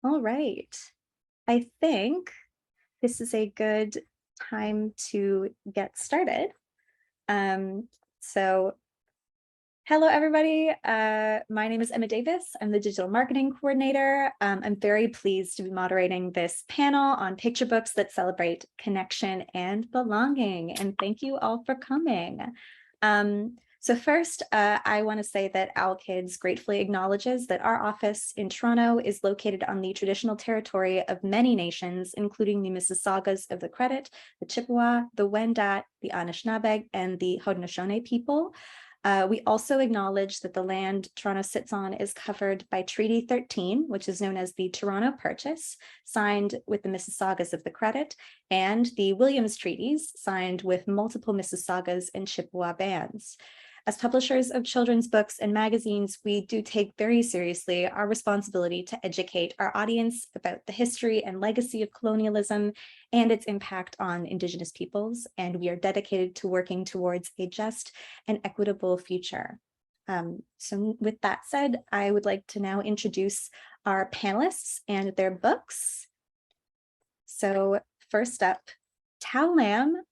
All right. I think this is a good time to get started. So hello, everybody. My name is Emma Davis. I'm the digital marketing coordinator. I'm very pleased to be moderating this panel on picture books that celebrate connection and belonging. And thank you all for coming. So first, I want to say that Owl Kids gratefully acknowledges that our office in Toronto is located on the traditional territory of many nations, including the Mississaugas of the Credit, the Chippewa, the Wendat, the Anishinaabe, and the Haudenosaunee people. We also acknowledge that the land Toronto sits on is covered by Treaty 13, which is known as the Toronto Purchase, signed with the Mississaugas of the Credit, and the Williams Treaties, signed with multiple Mississaugas and Chippewa bands. As publishers of children's books and magazines, we do take very seriously our responsibility to educate our audience about the history and legacy of colonialism and its impact on Indigenous peoples, and we are dedicated to working towards a just and equitable future. So with that said, I would like to now introduce our panelists and their books. So first up, Thao Lam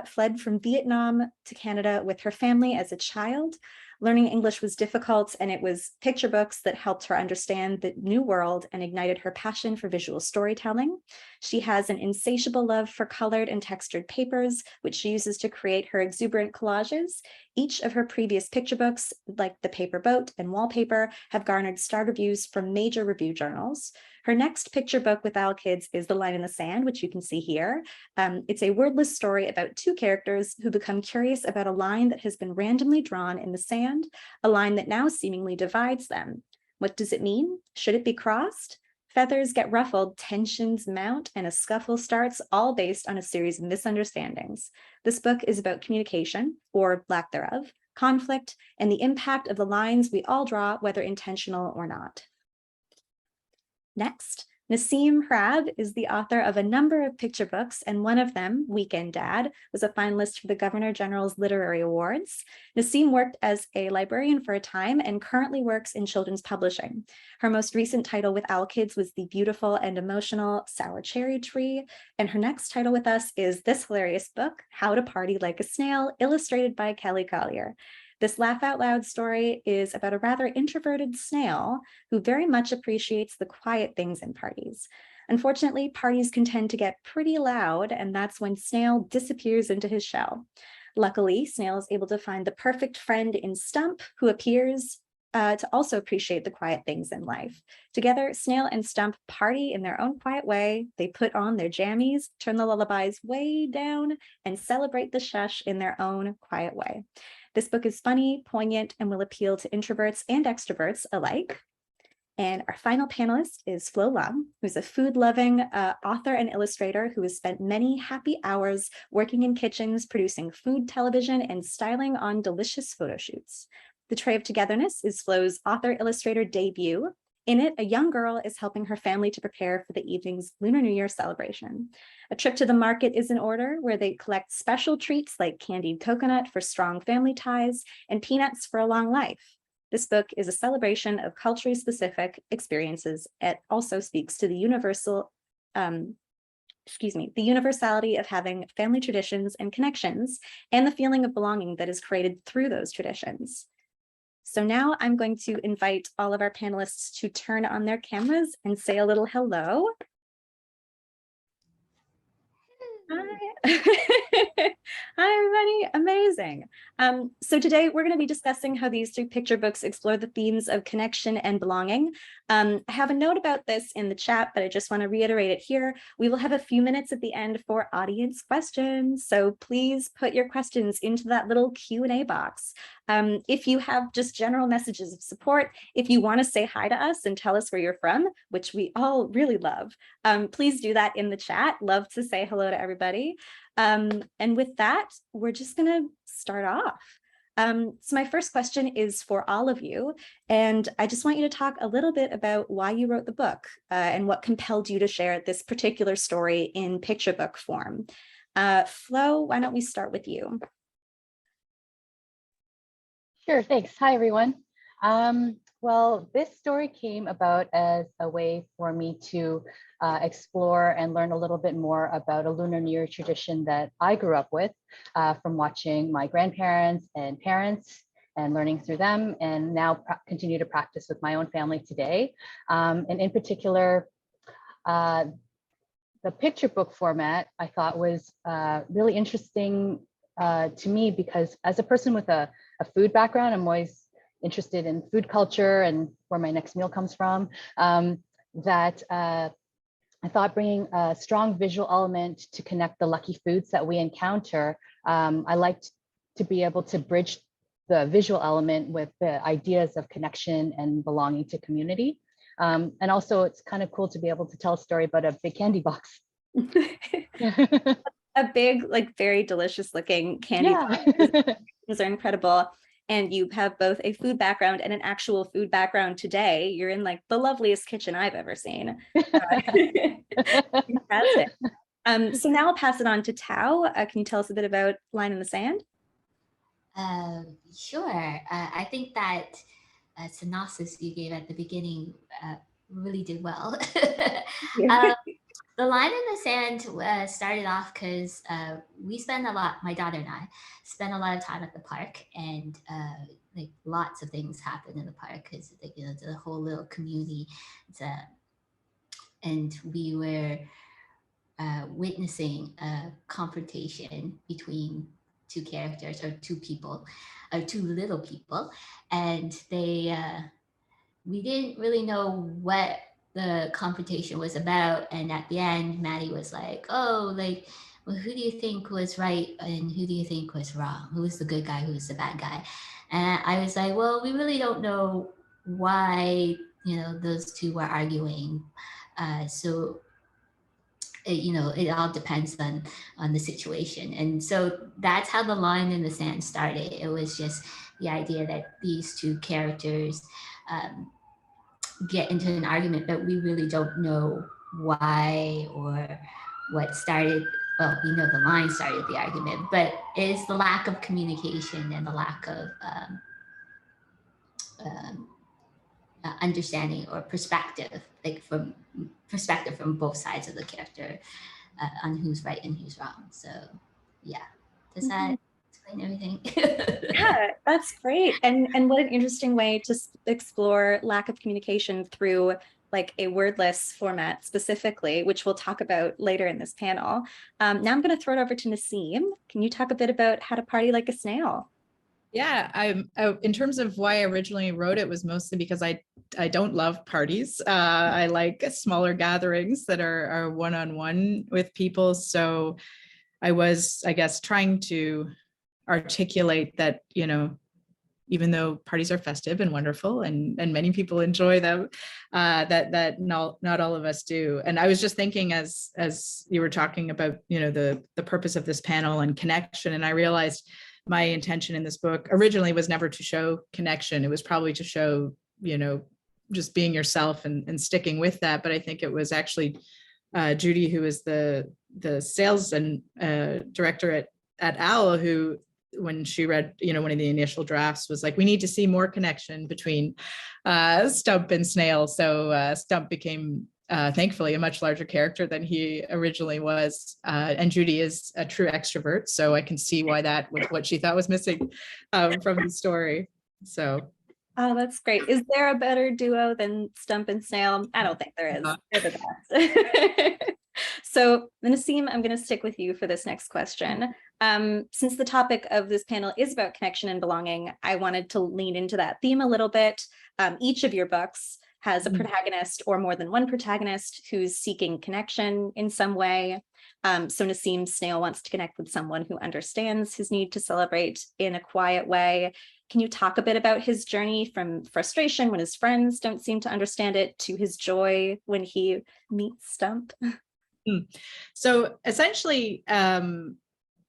fled from Vietnam to Canada with her family as a child. Learning English was difficult, and it was picture books that helped her understand the new world and ignited her passion for visual storytelling. She has an insatiable love for colored and textured papers, which she uses to create her exuberant collages. Each of her previous picture books, like The Paper Boat and Wallpaper, have garnered star reviews from major review journals. Her next picture book with Owl Kids is The Line in the Sand, which you can see here. It's a wordless story about two characters who become curious about a line that has been randomly drawn in the sand, a line that now seemingly divides them. What does it mean? Should it be crossed? Feathers get ruffled, tensions mount, and a scuffle starts, all based on a series of misunderstandings. This book is about communication, or lack thereof, conflict, and the impact of the lines we all draw, whether intentional or not. Next, Naseem Hrab is the author of a number of picture books, and one of them, Weekend Dad, was a finalist for the Governor General's Literary Awards. Naseem worked as a librarian for a time and currently works in children's publishing. Her most recent title with Owl Kids was the beautiful and emotional Sour Cherry Tree, and her next title with us is this hilarious book, How to Party Like a Snail, illustrated by Kelly Collier. This laugh out loud story is about a rather introverted snail who very much appreciates the quiet things in parties. Unfortunately, parties can tend to get pretty loud, and that's when Snail disappears into his shell. Luckily, Snail is able to find the perfect friend in Stump, who appears to also appreciate the quiet things in life. Together, Snail and Stump party in their own quiet way. They put on their jammies, turn the lullabies way down, and celebrate the shush in their own quiet way. This book is funny, poignant, and will appeal to introverts and extroverts alike. And our final panelist is Flo Leung, who's a food-loving author and illustrator who has spent many happy hours working in kitchens, producing food television, and styling on delicious photo shoots. The Tray of Togetherness is Flo's author-illustrator debut. In it, a young girl is helping her family to prepare for the evening's Lunar New Year celebration. A trip to the market is in order, where they collect special treats like candied coconut for strong family ties and peanuts for a long life. This book is a celebration of culturally specific experiences. It also speaks to the the universality of having family traditions and connections, and the feeling of belonging that is created through those traditions. So now I'm going to invite all of our panelists to turn on their cameras and say a little hello. Hi. Hi, everybody. Amazing. So today we're going to be discussing how these three picture books explore the themes of connection and belonging. I have a note about this in the chat, but I just want to reiterate it here. We will have a few minutes at the end for audience questions. So please put your questions into that little Q&A box. If you have just general messages of support, if you want to say hi to us and tell us where you're from, which we all really love, please do that in the chat. Love to say hello to everybody. And with that, we're just going to start off. So my first question is for all of you, and I just want you to talk a little bit about why you wrote the book and what compelled you to share this particular story in picture book form. Flo, why don't we start with you? Sure, thanks. Hi, everyone. Well, this story came about as a way for me to explore and learn a little bit more about a Lunar New Year tradition that I grew up with from watching my grandparents and parents and learning through them, and now continue to practice with my own family today. And in particular, the picture book format I thought was really interesting to me, because as a person with a food background, I'm always interested in food culture and where my next meal comes from, that I thought bringing a strong visual element to connect the lucky foods that we encounter. I liked to be able to bridge the visual element with the ideas of connection and belonging to community. And also it's kind of cool to be able to tell a story about a big candy box. A big, like very delicious looking candy box. These are incredible. And you have both a food background and an actual food background today. You're in like the loveliest kitchen I've ever seen. Fantastic. So now I'll pass it on to Thao. Can you tell us a bit about Line in the Sand? Sure. I think that synopsis you gave at the beginning really did well. The Line in the Sand started off because we spend a lot, my daughter and I spend a lot of time at the park, and like lots of things happen in the park because you know, the whole little community. And we were witnessing a confrontation between two characters, or two people, or two little people, and they we didn't really know what the confrontation was about. And at the end, Maddie was like, "Oh, like, well, who do you think was right and who do you think was wrong? Who was the good guy? Who was the bad guy?" And I was like, "Well, we really don't know why, you know, those two were arguing. So you know, it all depends on the situation." And so that's how the Line in the Sand started. It was just the idea that these two characters get into an argument, but we really don't know why or what started. Well, we know the line started the argument, but it's the lack of communication and the lack of understanding or perspective, like from perspective from both sides of the character, on who's right and who's wrong. So yeah, does that explain everything? Yeah, that's great. And what an interesting way to explore lack of communication through like a wordless format specifically, which we'll talk about later in this panel. Now I'm going to throw it over to Naseem. Can you talk a bit about how to party like a snail? Yeah, in terms of why I originally wrote it was mostly because I don't love parties. I like smaller gatherings that are one-on-one with people. So I was, I guess, trying to articulate that, you know, even though parties are festive and wonderful and many people enjoy them, that not all of us do. And I was just thinking as you were talking about, you know, the purpose of this panel and connection, and I realized my intention in this book originally was never to show connection. It was probably to show, you know, just being yourself and sticking with that. But I think it was actually Judy, who is the sales and director at OWL, who, when she read, you know, one of the initial drafts, was like, we need to see more connection between Stump and Snail. So Stump became thankfully a much larger character than he originally was. And Judy is a true extrovert. So I can see why that was what she thought was missing from the story. So. Oh, that's great. Is there a better duo than Stump and Snail? I don't think there is. They're the best. So Naseem, I'm going to stick with you for this next question. Since the topic of this panel is about connection and belonging, I wanted to lean into that theme a little bit. Each of your books has a protagonist or more than one protagonist who's seeking connection in some way. So Naseem Snail wants to connect with someone who understands his need to celebrate in a quiet way. Can you talk a bit about his journey from frustration when his friends don't seem to understand it to his joy when he meets Stump? So essentially, in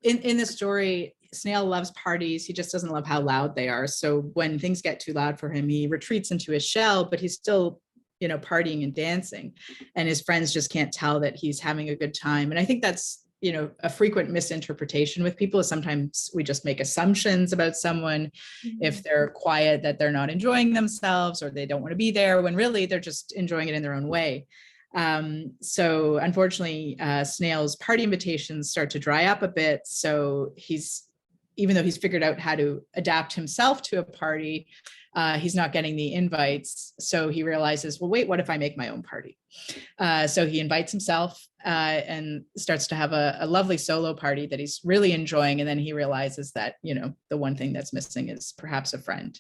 the story, Snail loves parties. He just doesn't love how loud they are. So when things get too loud for him, he retreats into his shell, but he's still, partying and dancing. And his friends just can't tell that he's having a good time. And I think that's, a frequent misinterpretation with people is sometimes we just make assumptions about someone. If they're quiet, that they're not enjoying themselves or they don't want to be there, when really they're just enjoying it in their own way. So unfortunately, Snail's party invitations start to dry up a bit. So even though he's figured out how to adapt himself to a party, he's not getting the invites. So he realizes, well, wait, what if I make my own party? So he invites himself and starts to have a lovely solo party that he's really enjoying. And then he realizes that, the one thing that's missing is perhaps a friend.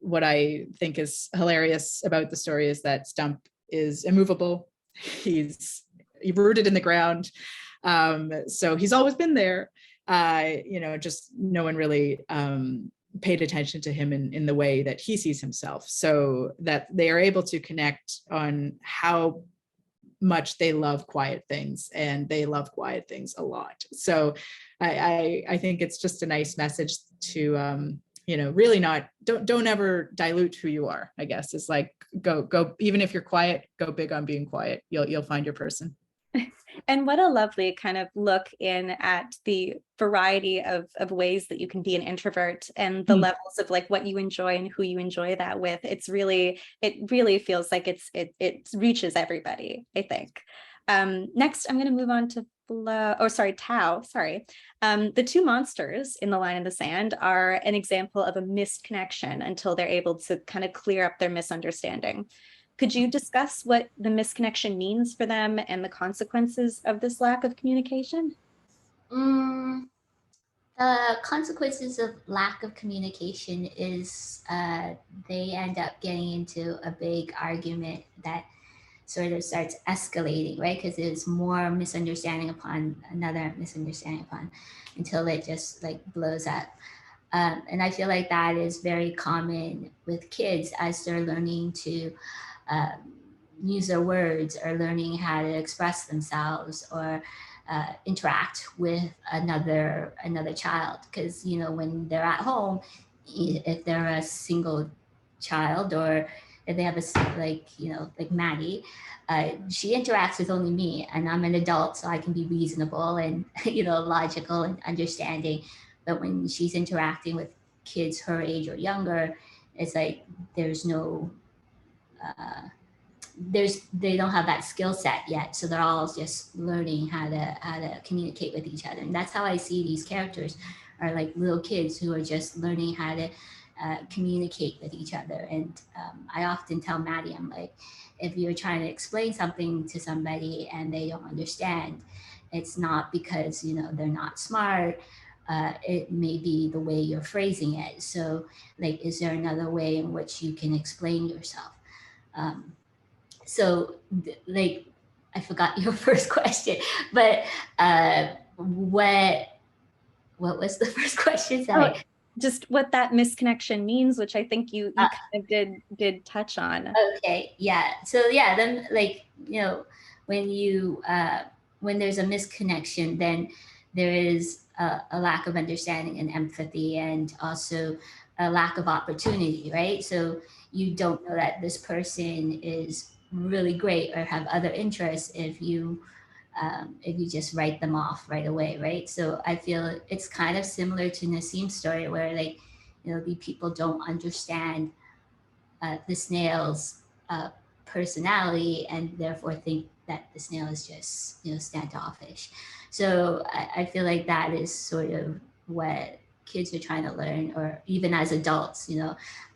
What I think is hilarious about the story is that Stump is immovable. He's rooted in the ground. So he's always been there. Just no one really paid attention to him in the way that he sees himself, so that they are able to connect on how much they love quiet things, and they love quiet things a lot. So I think it's just a nice message to really don't ever dilute who you are. I guess it's like go even if you're quiet, go big on being quiet. You'll find your person. And what a lovely kind of look in at the variety of ways that you can be an introvert, and the levels of like what you enjoy and who you enjoy that with. It really feels like it reaches everybody, I think. Next, I'm going to move on to Thao. Sorry. The two monsters in the line in the sand are an example of a missed connection until they're able to kind of clear up their misunderstanding. Could you discuss what the misconnection means for them and the consequences of this lack of communication? The consequences of lack of communication is they end up getting into a big argument that sort of starts escalating, right? Because there's more misunderstanding upon another misunderstanding upon, until it just like blows up. And I feel like that is very common with kids as they're learning to use their words, or learning how to express themselves, or interact with another child. Because when they're at home, if they're a single child, or if they have like Maddie, she interacts with only me, and I'm an adult, so I can be reasonable and logical and understanding. But when she's interacting with kids her age or younger, it's like there's no they don't have that skill set yet, so they're all just learning how to communicate with each other. And that's how I see these characters are like little kids who are just learning how to communicate with each other. And I often tell Maddie, I'm like, if you're trying to explain something to somebody and they don't understand, it's not because they're not smart. It may be the way you're phrasing it. So like, is there another way in which you can explain yourself? So like, I forgot your first question, but what was the first question? Sorry. Just what that misconnection means, which I think you kind of did touch on. Okay, yeah. So yeah, then like, when there's a misconnection, then there is a lack of understanding and empathy, and also a lack of opportunity, right? So you don't know that this person is really great or have other interests if you just write them off right away, right? So I feel it's kind of similar to Naseem's story, where like, the people don't understand the snail's personality, and therefore think that the snail is just standoffish. So I feel like that is sort of what kids are trying to learn, or even as adults.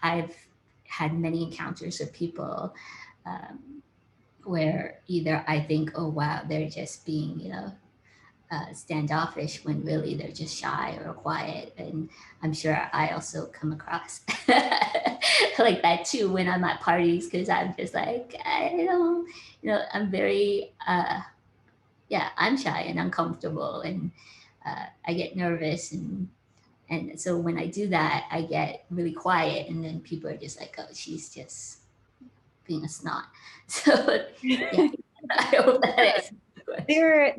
I've had many encounters with people where either I think, oh wow, they're just being standoffish, when really they're just shy or quiet. And I'm sure I also come across like that too when I'm at parties, because I'm just like, I don't, I'm very I'm shy and uncomfortable, and I get nervous, and so when I do that, I get really quiet, and then people are just like, oh, she's just being a snot. So yeah, I hope that is.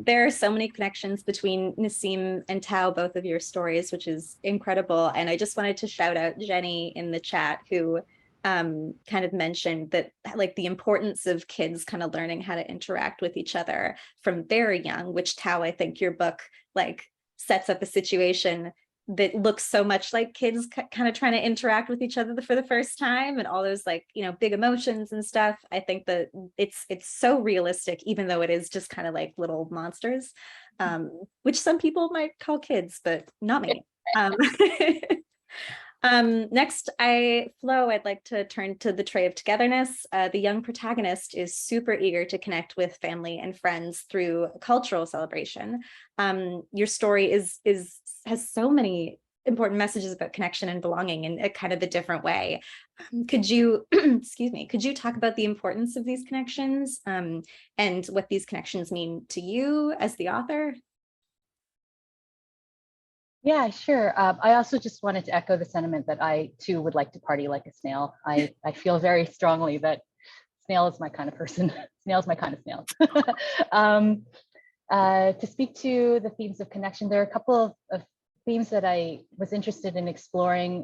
There are so many connections between Naseem and Thao, both of your stories, which is incredible. And I just wanted to shout out Jenny in the chat, who kind of mentioned that like the importance of kids kind of learning how to interact with each other from very young, which Thao, I think your book like sets up a situation that looks so much like kids kind of trying to interact with each other for the first time, and all those like, you know, big emotions and stuff. I think that it's so realistic, even though it is just kind of like little monsters, which some people might call kids, but not me. Next, Flo, I'd like to turn to the Tray of Togetherness. The young protagonist is super eager to connect with family and friends through a cultural celebration. Your story has so many important messages about connection and belonging in a kind of a different way. Could you, excuse me, could you talk about the importance of these connections, and what these connections mean to you as the author? Yeah, sure. I also just wanted to echo the sentiment that I too would like to party like a snail. I feel very strongly that snail is my kind of person. Snail is my kind of snail. To speak to the themes of connection, there are a couple of themes that I was interested in exploring.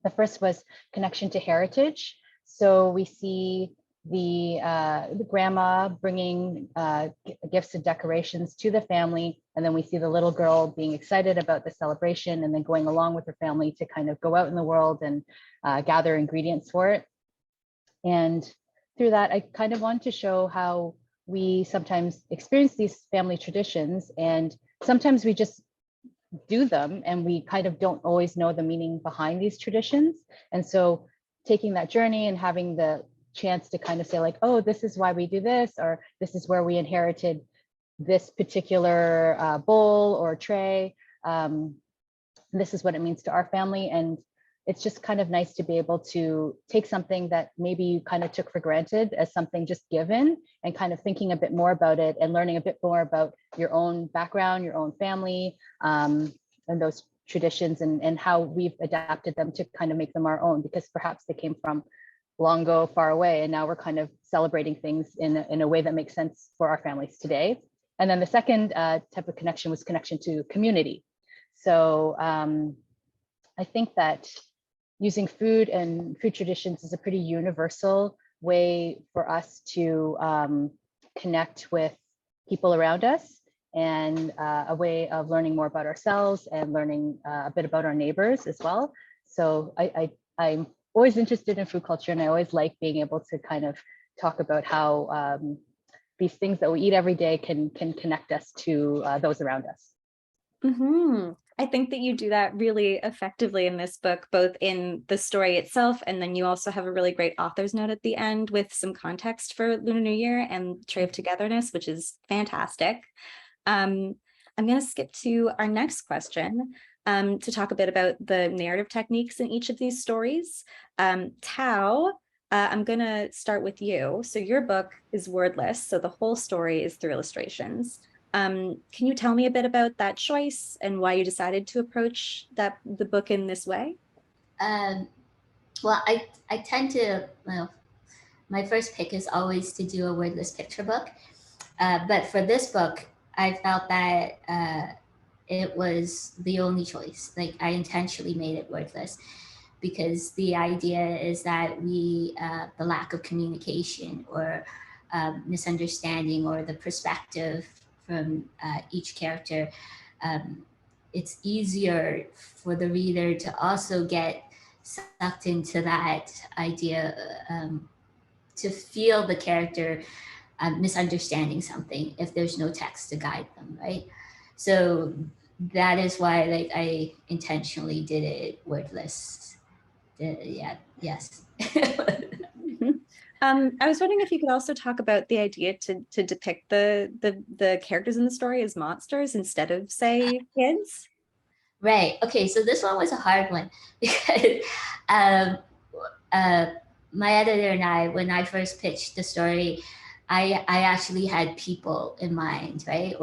The first was connection to heritage. So we see the grandma bringing gifts and decorations to the family, and then we see the little girl being excited about the celebration and then going along with her family to kind of go out in the world and gather ingredients for it. And through that, I kind of wanted to show how we sometimes experience these family traditions, and sometimes we just do them and we kind of don't always know the meaning behind these traditions. And so taking that journey and having the chance to kind of say like, oh, this is why we do this, or this is where we inherited this particular bowl or tray. This is what it means to our family. And it's just kind of nice to be able to take something that maybe you kind of took for granted as something just given, and kind of thinking a bit more about it and learning a bit more about your own background, your own family, and those traditions, and how we've adapted them to kind of make them our own, because perhaps they came from long ago, far away, and now we're kind of celebrating things in a way that makes sense for our families today. And then the second type of connection was connection to community. So I think that using food and food traditions is a pretty universal way for us to connect with people around us, and a way of learning more about ourselves and learning a bit about our neighbors as well. So I'm always interested in food culture, and I always like being able to kind of talk about how these things that we eat every day can connect us to those around us. Mm-hmm. I think that you do that really effectively in this book, both in the story itself, and then you also have a really great author's note at the end with some context for Lunar New Year and Tray of Togetherness, which is fantastic. I'm going to skip to our next question to talk a bit about the narrative techniques in each of these stories. Thao, I'm going to start with you. So your book is wordless, so the whole story is through illustrations. Can you tell me a bit about that choice and why you decided to approach the book in this way? Well, I tend to, well, my first pick is always to do a wordless picture book. But for this book, I felt that it was the only choice. Like, I intentionally made it wordless because the idea is that the lack of communication or misunderstanding, or the perspective from each character, it's easier for the reader to also get sucked into that idea, to feel the character misunderstanding something if there's no text to guide them, right? So that is why, like, I intentionally did it wordless. Yeah, yes. I was wondering if you could also talk about the idea to depict the characters in the story as monsters instead of, say, kids. Right. Okay. So this one was a hard one because my editor and I, when I first pitched the story, I actually had people in mind, right?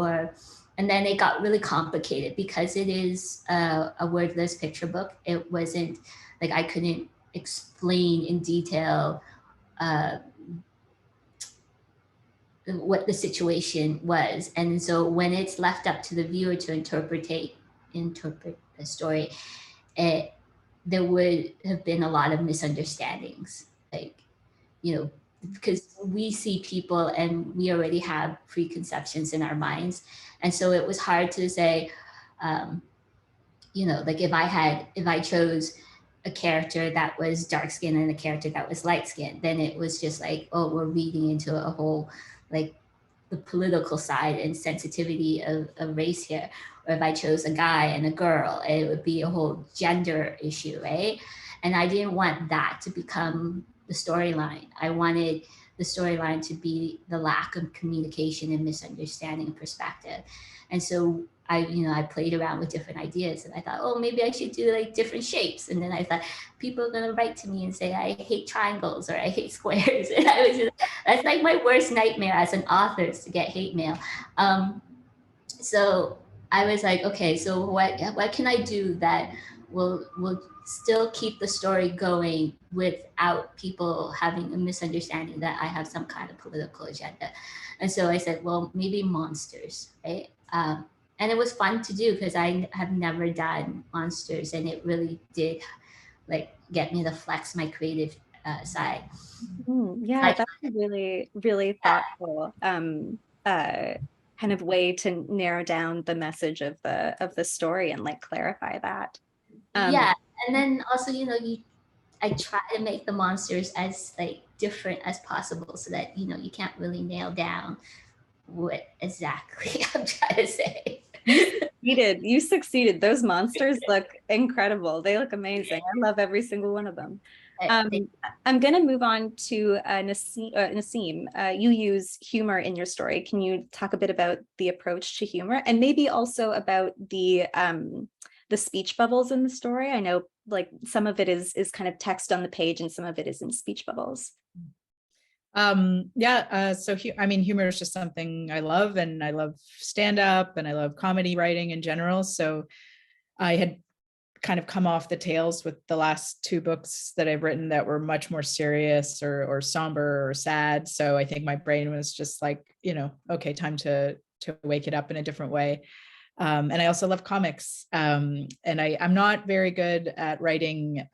And then it got really complicated because it is a wordless picture book. It wasn't like I couldn't explain in detail what the situation was. And so when it's left up to the viewer to interpret the story, there would have been a lot of misunderstandings, like, you know, because we see people and we already have preconceptions in our minds. And so it was hard to say, you know, like if I chose a character that was dark skinned and a character that was light skinned, then it was just like, oh, we're reading into a whole, like, the political side and sensitivity of race here. Or if I chose a guy and a girl, it would be a whole gender issue, right? And I didn't want that to become the storyline. I wanted the storyline to be the lack of communication and misunderstanding and perspective. And so I played around with different ideas, and I thought, oh, maybe I should do like different shapes. And then I thought, people are gonna write to me and say I hate triangles or I hate squares. And I was just, that's like my worst nightmare as an author, is to get hate mail. So I was like, okay, so what can I do that will still keep the story going without people having a misunderstanding that I have some kind of political agenda? And so I said, well, maybe monsters, right? And it was fun to do because I have never done monsters, and it really did like get me to flex my creative side. Yeah, that's a really, really thoughtful kind of way to narrow down the message of the story and like clarify that. Yeah, and then also, you know, I try to make the monsters as like different as possible, so that, you know, you can't really nail down what exactly I'm trying to say. You succeeded. Those monsters look incredible. They look amazing. I love every single one of them. I'm going to move on to Naseem. You use humor in your story. Can you talk a bit about the approach to humor, and maybe also about the speech bubbles in the story? I know like some of it is kind of text on the page and some of it is in speech bubbles. So I mean, humor is just something I love, and I love stand-up, and I love comedy writing in general. So I had kind of come off the tails with the last two books that I've written that were much more serious or somber or sad. So I think my brain was just like, you know, okay, time to wake it up in a different way. And I also love comics. And I'm not very good at writing,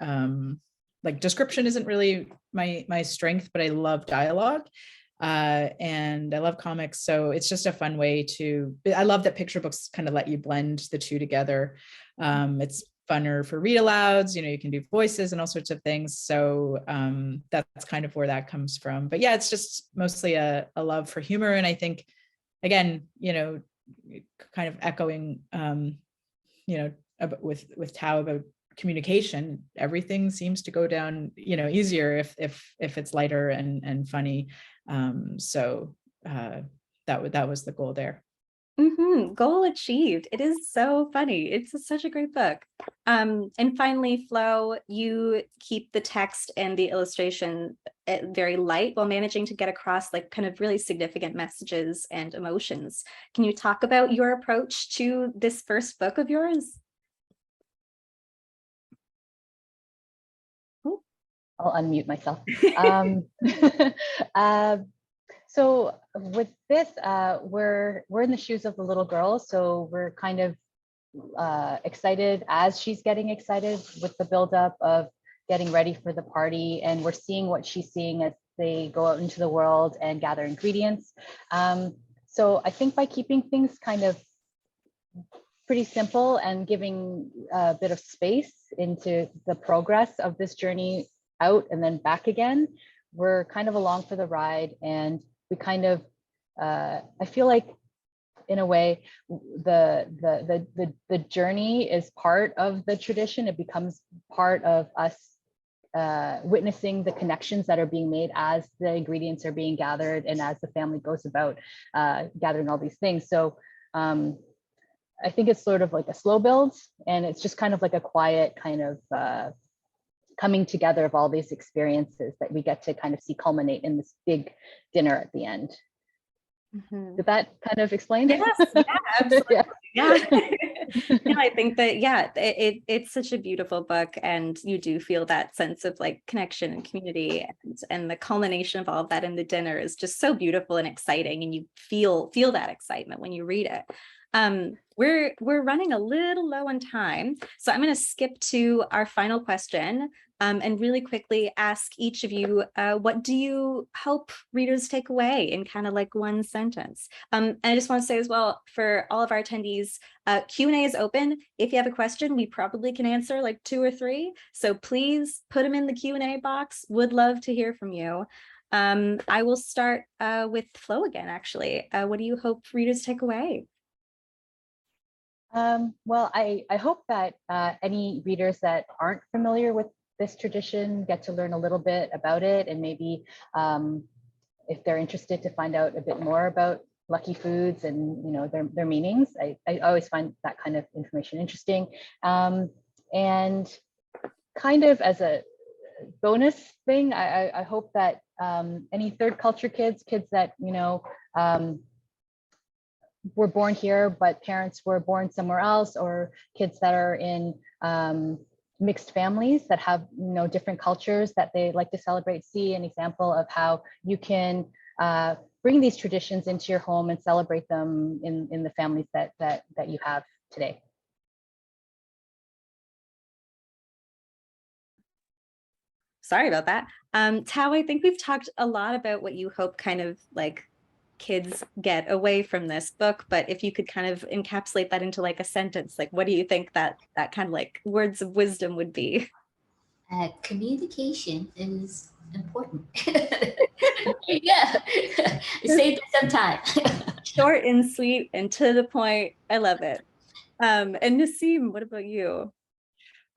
like description isn't really my strength, but I love dialogue. And I love comics. So it's just a fun way I love that picture books kind of let you blend the two together. It's funner for read alouds, you know, you can do voices and all sorts of things. So that's kind of where that comes from. But yeah, it's just mostly a love for humor. And I think, again, you know, kind of echoing, you know, with Thao about communication, everything seems to go down, you know, easier if it's lighter and funny. So that was the goal there. Goal achieved. It is so funny. It's such a great book. And finally, Flo, you keep the text and the illustration very light while managing to get across like kind of really significant messages and emotions. Can you talk about your approach to this first book of yours? I'll unmute myself. So with this, we're in the shoes of the little girl. So we're kind of excited as she's getting excited with the buildup of getting ready for the party. And we're seeing what she's seeing as they go out into the world and gather ingredients. So I think by keeping things kind of pretty simple and giving a bit of space into the progress of this journey out and then back again, we're kind of along for the ride. And we kind of, I feel like in a way, the journey is part of the tradition. It becomes part of us witnessing the connections that are being made as the ingredients are being gathered and as the family goes about gathering all these things. So I think it's sort of like a slow build, and it's just kind of like a quiet kind of coming together of all these experiences that we get to kind of see culminate in this big dinner at the end. Did that kind of explain? Yes, yeah, absolutely. Yeah. No, I think that, yeah, it's such a beautiful book, and you do feel that sense of like connection and community, and the culmination of all of that in the dinner is just so beautiful and exciting, and you feel that excitement when you read it. We're running a little low on time, so I'm going to skip to our final question and really quickly ask each of you, what do you hope readers take away in kind of like one sentence? And I just want to say as well, for all of our attendees, Q&A is open. If you have a question, we probably can answer like 2 or 3. So please put them in the Q&A box. Would love to hear from you. I will start with Flo again, actually. What do you hope readers take away? Well, I hope that any readers that aren't familiar with this tradition get to learn a little bit about it, and maybe if they're interested to find out a bit more about lucky foods and their meanings. I always find that kind of information interesting. And kind of as a bonus thing, I hope that any third culture kids that were born here, but parents were born somewhere else, or kids that are in mixed families that have different cultures that they like to celebrate, see an example of how you can bring these traditions into your home and celebrate them in the families that you have today. Sorry about that. Thao, I think we've talked a lot about what you hope kind of like kids get away from this book, but if you could kind of encapsulate that into like a sentence, like what do you think that kind of like words of wisdom would be? Communication is important. Yeah, save some time. Short and sweet and to the point. I love it. And Naseem, what about you?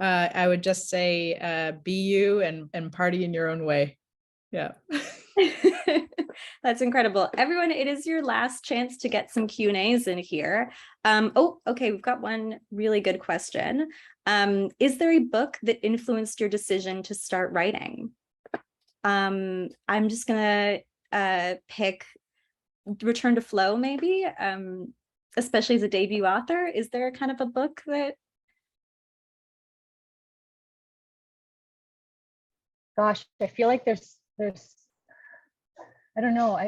I would just say be you and party in your own way. Yeah. That's incredible. Everyone, it is your last chance to get some Q&As in here. Oh, okay, we've got one really good question. Is there a book that influenced your decision to start writing? I'm just gonna pick Return to Flow, maybe, especially as a debut author. Is there kind of a book that... Gosh, I feel like there's I don't know.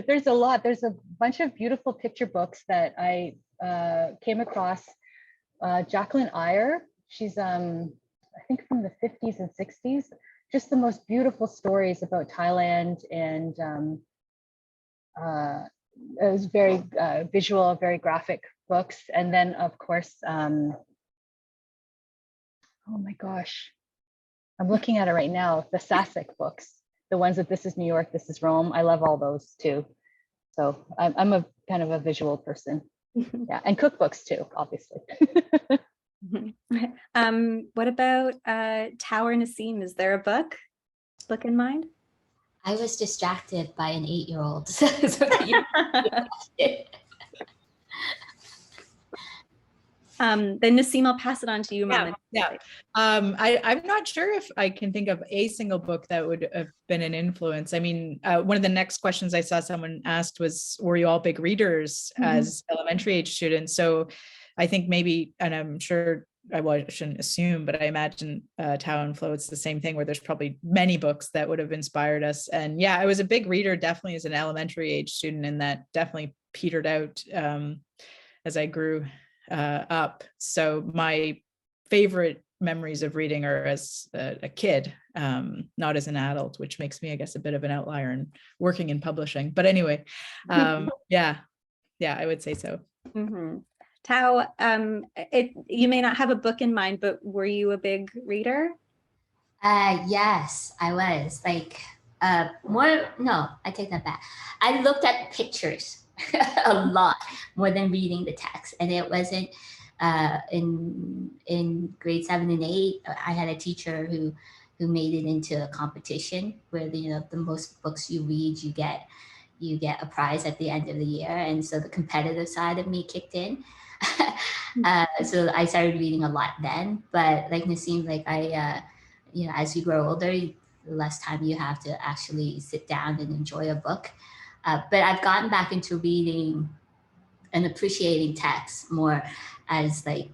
There's a lot. There's a bunch of beautiful picture books that I came across. Jacqueline Eyre, she's I think from the 50s and 60s. Just the most beautiful stories about Thailand, and it was very visual, very graphic books. And then of course, oh my gosh, I'm looking at it right now. The Sasek books. The ones that This is New York, This is Rome. I love all those too. So I'm a kind of a visual person. Yeah, and cookbooks too, obviously. What about Thao or Naseem? Is there a book in mind? I was distracted by an 8-year-old. Then Naseem, I'll pass it on to you, Mom. Yeah. I'm not sure if I can think of a single book that would have been an influence. I mean, one of the next questions I saw someone asked was, were you all big readers as elementary age students? So I think maybe, and I'm sure I shouldn't assume, but I imagine Thao and Flo, it's the same thing, where there's probably many books that would have inspired us. And yeah, I was a big reader definitely as an elementary age student, and that definitely petered out as I grew up. So my favorite memories of reading are as a kid, not as an adult, which makes me, I guess, a bit of an outlier in working in publishing. But anyway, yeah, I would say so. Thao, you may not have a book in mind, but were you a big reader? Yes, I was. Like no, I take that back. I looked at pictures a lot more than reading the text, and it wasn't in grade 7 and 8. I had a teacher who made it into a competition where the most books you read, you get a prize at the end of the year, and so the competitive side of me kicked in. So I started reading a lot then. But like Naseem, like as you grow older, the less time you have to actually sit down and enjoy a book. But I've gotten back into reading and appreciating text more as like,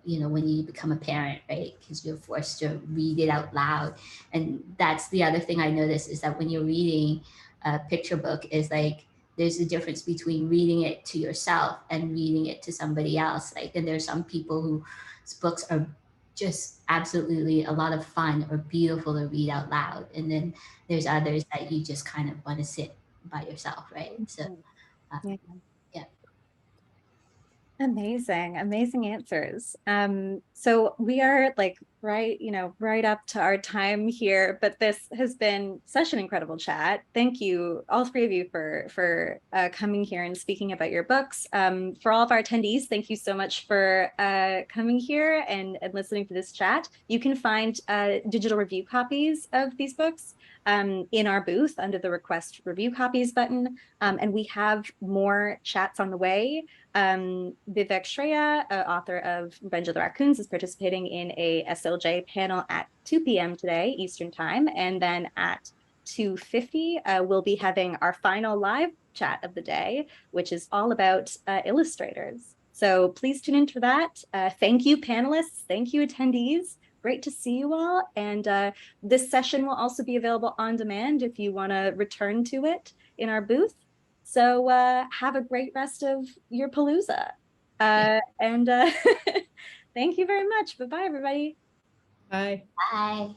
when you become a parent, right? Because you're forced to read it out loud. And that's the other thing I noticed, is that when you're reading a picture book, is like there's a difference between reading it to yourself and reading it to somebody else. Like, and there's some people whose books are just absolutely a lot of fun or beautiful to read out loud. And then there's others that you just kind of want to sit by yourself, right? So, Yeah. yeah. Amazing, amazing answers. So we are like right up to our time here, but this has been such an incredible chat. Thank you, all three of you, for coming here and speaking about your books. For all of our attendees, thank you so much for coming here and listening to this chat. You can find digital review copies of these books in our booth under the Request Review Copies button. And we have more chats on the way. Vivek Shreya, author of Revenge of the Raccoons, is participating in a SLJ panel at 2 p.m. today, Eastern Time. And then at 2:50, we'll be having our final live chat of the day, which is all about illustrators. So please tune in for that. Thank you, panelists. Thank you, attendees. Great to see you all. And this session will also be available on demand if you want to return to it in our booth. So have a great rest of your Palooza. And thank you very much. Bye-bye, everybody. Bye. Bye.